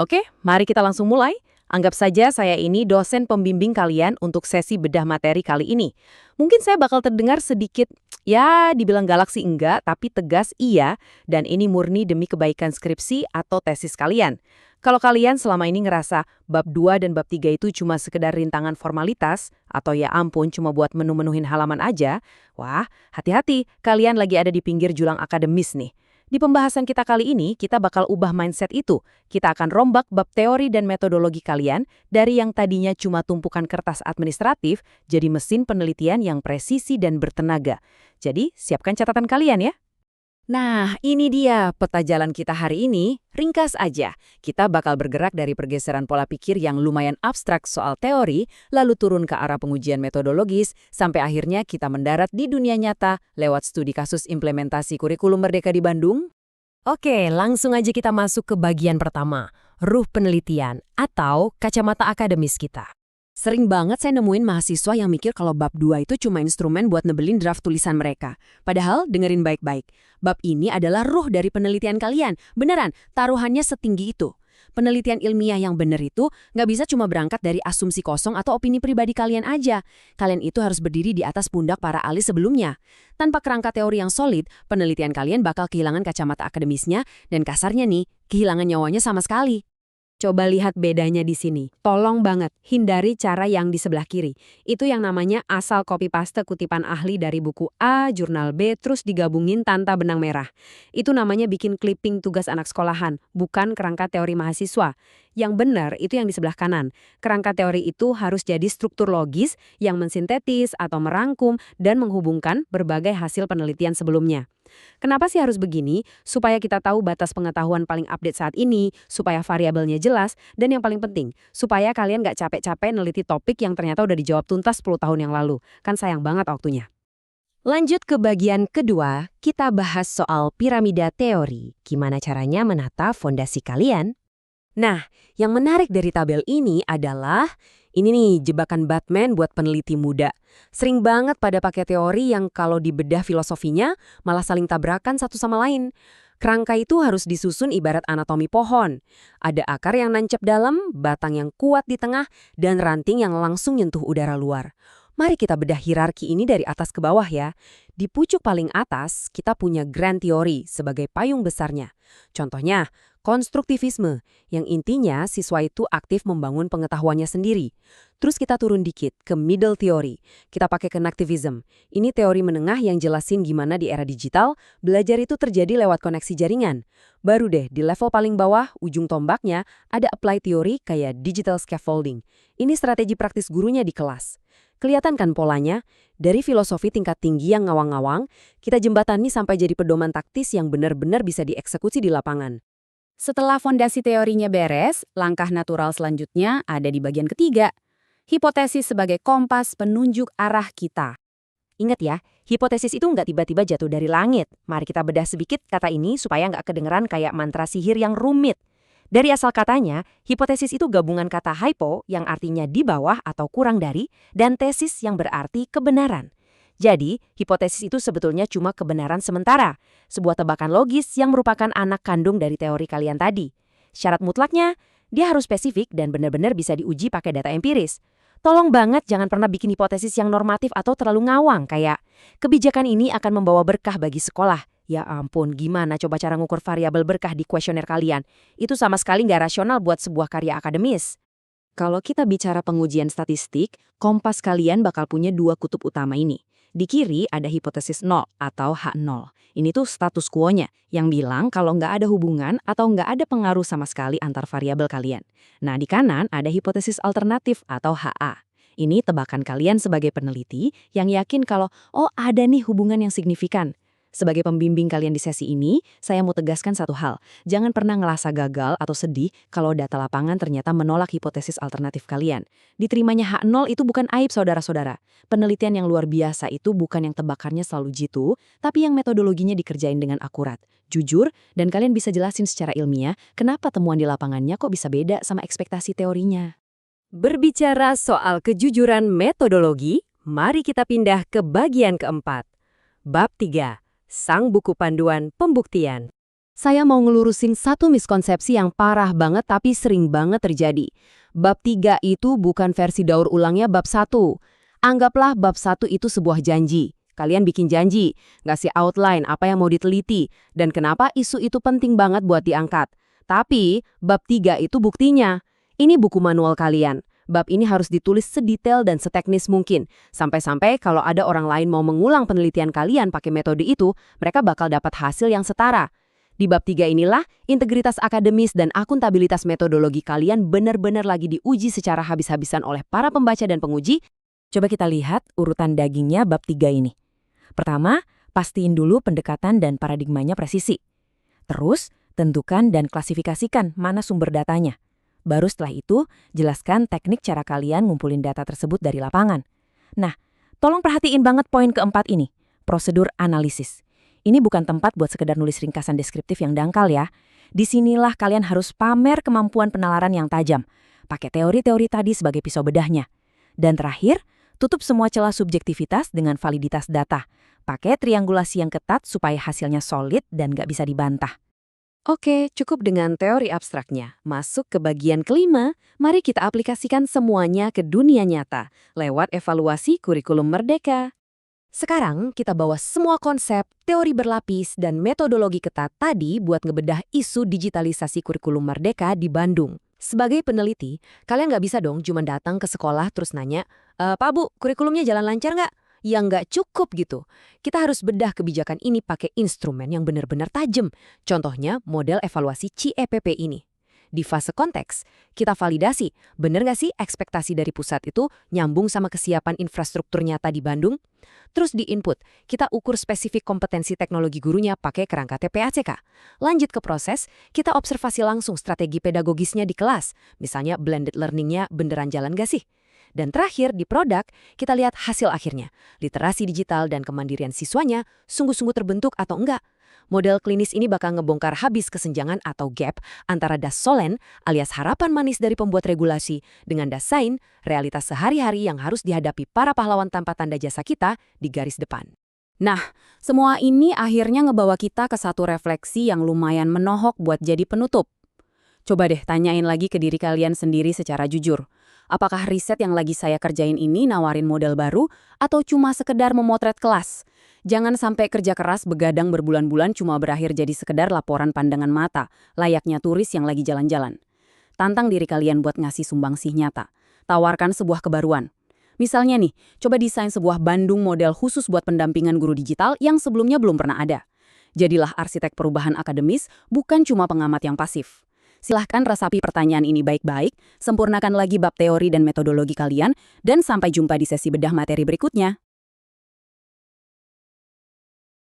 Oke, mari kita langsung mulai. Anggap saja saya ini dosen pembimbing kalian untuk sesi bedah materi kali ini. Mungkin saya bakal terdengar sedikit, ya dibilang galak sih enggak, tapi tegas iya, dan ini murni demi kebaikan skripsi atau tesis kalian. Kalau kalian selama ini ngerasa bab 2 dan bab 3 itu cuma sekedar rintangan formalitas, atau ya ampun cuma buat menu-menuhin halaman aja, wah hati-hati, kalian lagi ada di pinggir julang akademis nih. Di pembahasan kita kali ini, kita bakal ubah mindset itu. Kita akan rombak bab teori dan metodologi kalian dari yang tadinya cuma tumpukan kertas administratif jadi mesin penelitian yang presisi dan bertenaga. Jadi, siapkan catatan kalian ya. Nah, ini dia peta jalan kita hari ini. Ringkas aja, kita bakal bergerak dari pergeseran pola pikir yang lumayan abstrak soal teori, lalu turun ke arah pengujian metodologis, sampai akhirnya kita mendarat di dunia nyata lewat studi kasus implementasi kurikulum Merdeka di Bandung. Oke, langsung aja kita masuk ke bagian pertama, ruh penelitian atau kacamata akademis kita. Sering banget saya nemuin mahasiswa yang mikir kalau bab 2 itu cuma instrumen buat nebelin draft tulisan mereka. Padahal, dengerin baik-baik, bab ini adalah ruh dari penelitian kalian. Beneran, taruhannya setinggi itu. Penelitian ilmiah yang bener itu nggak bisa cuma berangkat dari asumsi kosong atau opini pribadi kalian aja. Kalian itu harus berdiri di atas pundak para ahli sebelumnya. Tanpa kerangka teori yang solid, penelitian kalian bakal kehilangan kacamata akademisnya dan kasarnya nih, kehilangan nyawanya sama sekali. Coba lihat bedanya di sini. Tolong banget, hindari cara yang di sebelah kiri. Itu yang namanya asal copy-paste kutipan ahli dari buku A, jurnal B, terus digabungin tanpa benang merah. Itu namanya bikin clipping tugas anak sekolahan, bukan kerangka teori mahasiswa. Yang benar itu yang di sebelah kanan. Kerangka teori itu harus jadi struktur logis yang mensintetis atau merangkum dan menghubungkan berbagai hasil penelitian sebelumnya. Kenapa sih harus begini? Supaya kita tahu batas pengetahuan paling update saat ini, supaya variabelnya jelas, dan yang paling penting, supaya kalian nggak capek-capek neliti topik yang ternyata udah dijawab tuntas 10 tahun yang lalu. Kan sayang banget waktunya. Lanjut ke bagian kedua, kita bahas soal piramida teori. Gimana caranya menata fondasi kalian? Nah, yang menarik dari tabel ini adalah ini nih jebakan Batman buat peneliti muda. Sering banget pada pakai teori yang kalau dibedah filosofinya malah saling tabrakan satu sama lain. Kerangka itu harus disusun ibarat anatomi pohon. Ada akar yang nancep dalam, batang yang kuat di tengah, dan ranting yang langsung nyentuh udara luar. Mari kita bedah hierarki ini dari atas ke bawah ya. Di pucuk paling atas, kita punya grand theory sebagai payung besarnya. Contohnya, konstruktivisme, yang intinya siswa itu aktif membangun pengetahuannya sendiri. Terus kita turun dikit ke middle theory. Kita pakai connectivism. Ini teori menengah yang jelasin gimana di era digital, belajar itu terjadi lewat koneksi jaringan. Baru deh, di level paling bawah, ujung tombaknya, ada apply theory kayak digital scaffolding. Ini strategi praktis gurunya di kelas. Kelihatan kan polanya? Dari filosofi tingkat tinggi yang ngawang-ngawang, kita jembatani sampai jadi pedoman taktis yang benar-benar bisa dieksekusi di lapangan. Setelah fondasi teorinya beres, langkah natural selanjutnya ada di bagian ketiga. Hipotesis sebagai kompas penunjuk arah kita. Ingat ya, hipotesis itu nggak tiba-tiba jatuh dari langit. Mari kita bedah sedikit kata ini supaya nggak kedengeran kayak mantra sihir yang rumit. Dari asal katanya, hipotesis itu gabungan kata hypo yang artinya di bawah atau kurang dari, dan tesis yang berarti kebenaran. Jadi, hipotesis itu sebetulnya cuma kebenaran sementara, sebuah tebakan logis yang merupakan anak kandung dari teori kalian tadi. Syarat mutlaknya, dia harus spesifik dan benar-benar bisa diuji pakai data empiris. Tolong banget jangan pernah bikin hipotesis yang normatif atau terlalu ngawang kayak, kebijakan ini akan membawa berkah bagi sekolah. Ya ampun, gimana coba cara ngukur variabel berkah di kuesioner kalian? Itu sama sekali nggak rasional buat sebuah karya akademis. Kalau kita bicara pengujian statistik, kompas kalian bakal punya dua kutub utama ini. Di kiri ada hipotesis 0 atau H0. Ini tuh status quo-nya, yang bilang kalau nggak ada hubungan atau nggak ada pengaruh sama sekali antar variabel kalian. Nah, di kanan ada hipotesis alternatif atau HA. Ini tebakan kalian sebagai peneliti yang yakin kalau, ada nih hubungan yang signifikan. Sebagai pembimbing kalian di sesi ini, saya mau tegaskan satu hal. Jangan pernah ngerasa gagal atau sedih kalau data lapangan ternyata menolak hipotesis alternatif kalian. Diterimanya H0 itu bukan aib saudara-saudara. Penelitian yang luar biasa itu bukan yang tebakannya selalu jitu, tapi yang metodologinya dikerjain dengan akurat, jujur, dan kalian bisa jelasin secara ilmiah kenapa temuan di lapangannya kok bisa beda sama ekspektasi teorinya. Berbicara soal kejujuran metodologi, mari kita pindah ke bagian keempat. Bab 3. Sang buku panduan pembuktian. Saya mau ngelurusin satu miskonsepsi yang parah banget tapi sering banget terjadi. Bab 3 itu bukan versi daur ulangnya bab 1. Anggaplah bab 1 itu sebuah janji. Kalian bikin janji, ngasih outline apa yang mau diteliti, dan kenapa isu itu penting banget buat diangkat. Tapi, bab 3 itu buktinya. Ini buku manual kalian. Bab ini harus ditulis sedetail dan seteknis mungkin. Sampai-sampai kalau ada orang lain mau mengulang penelitian kalian pakai metode itu, mereka bakal dapat hasil yang setara. Di bab 3 inilah, integritas akademis dan akuntabilitas metodologi kalian benar-benar lagi diuji secara habis-habisan oleh para pembaca dan penguji. Coba kita lihat urutan dagingnya bab 3 ini. Pertama, pastiin dulu pendekatan dan paradigmanya presisi. Terus, tentukan dan klasifikasikan mana sumber datanya. Baru setelah itu, jelaskan teknik cara kalian ngumpulin data tersebut dari lapangan. Nah, tolong perhatiin banget poin keempat ini, prosedur analisis. Ini bukan tempat buat sekedar nulis ringkasan deskriptif yang dangkal ya. Disinilah kalian harus pamer kemampuan penalaran yang tajam. Pakai teori-teori tadi sebagai pisau bedahnya. Dan terakhir, tutup semua celah subjektivitas dengan validitas data. Pakai triangulasi yang ketat supaya hasilnya solid dan nggak bisa dibantah. Oke, cukup dengan teori abstraknya. Masuk ke bagian kelima, mari kita aplikasikan semuanya ke dunia nyata lewat evaluasi kurikulum Merdeka. Sekarang kita bawa semua konsep, teori berlapis, dan metodologi ketat tadi buat ngebedah isu digitalisasi kurikulum Merdeka di Bandung. Sebagai peneliti, kalian nggak bisa dong cuma datang ke sekolah terus nanya, Pak Bu, kurikulumnya jalan lancar nggak? Yang nggak cukup gitu. Kita harus bedah kebijakan ini pakai instrumen yang benar-benar tajam. Contohnya model evaluasi CEPP ini. Di fase konteks, kita validasi, bener nggak sih ekspektasi dari pusat itu nyambung sama kesiapan infrastruktur nyata di Bandung? Terus di input, kita ukur spesifik kompetensi teknologi gurunya pakai kerangka TPACK. Lanjut ke proses, kita observasi langsung strategi pedagogisnya di kelas, misalnya blended learningnya beneran jalan nggak sih? Dan terakhir, di produk, kita lihat hasil akhirnya. Literasi digital dan kemandirian siswanya sungguh-sungguh terbentuk atau enggak. Model klinis ini bakal ngebongkar habis kesenjangan atau gap antara das solen alias harapan manis dari pembuat regulasi dengan das sain, realitas sehari-hari yang harus dihadapi para pahlawan tanpa tanda jasa kita di garis depan. Nah, semua ini akhirnya ngebawa kita ke satu refleksi yang lumayan menohok buat jadi penutup. Coba deh tanyain lagi ke diri kalian sendiri secara jujur. Apakah riset yang lagi saya kerjain ini nawarin model baru atau cuma sekedar memotret kelas? Jangan sampai kerja keras begadang berbulan-bulan cuma berakhir jadi sekedar laporan pandangan mata, layaknya turis yang lagi jalan-jalan. Tantang diri kalian buat ngasih sumbangsih nyata. Tawarkan sebuah kebaruan. Misalnya nih, coba desain sebuah Bandung model khusus buat pendampingan guru digital yang sebelumnya belum pernah ada. Jadilah arsitek perubahan akademis, bukan cuma pengamat yang pasif. Silahkan resapi pertanyaan ini baik-baik, sempurnakan lagi bab teori dan metodologi kalian, dan sampai jumpa di sesi bedah materi berikutnya.